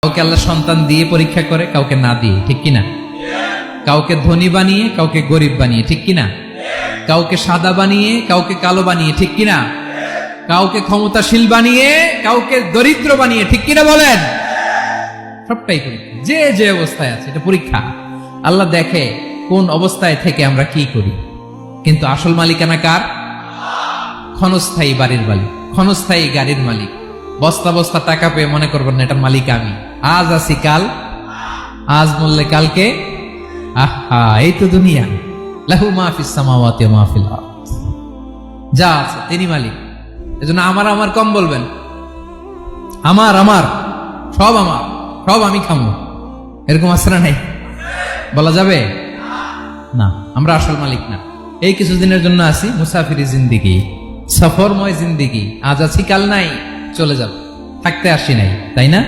কাউকে আল্লাহ সন্তান দিয়ে পরীক্ষা করে, কাউকে না দিয়ে, ঠিক কিনা? কাউকে ধনী বানিয়ে, কাউকে গরিব বানিয়ে, ঠিক কিনা? কাউকে সাদা বানিয়ে, কাউকে কালো বানিয়ে, ঠিক কিনা? কাউকে ক্ষমতাশীল বানিয়ে, কাউকে দরিদ্র বানিয়ে, ঠিক কিনা বলেন? সবটাই পরীক্ষা, যে যে অবস্থায় আছে এটা পরীক্ষা। আল্লাহ দেখে কোন অবস্থায় থেকে আমরা কি করি। কিন্তু আসল মালিকানা কার? ক্ষণস্থায়ী বাড়ির মালিক, ক্ষণস্থায়ী গাড়ির মালিক। বস্তা বস্তা টাকা পেয়ে মনে করবেন না এটার মালিক আমি। আজ আছি কাল, আজ মরলে কালকে। আহা, এই তো দুনিয়া। লাহু মা ফিস সামাওয়াতি ওয়া মা ফিল আরদ। যা আছে তিনি মালিক। এজন্য আমার আমার কম বলবেন। আমার আমার সব আমার, সব আমি খামো, এরকম আসরা নাই, বলা যাবে না। আমরা আসল মালিক না। এই কিছুদিনের জন্য আছি, মুসাফিরি জিন্দিগি, সফরময় জিন্দিগি। আজ আছি কাল নাই, চলে যাব, থাকতে আসি নাই, তাই না?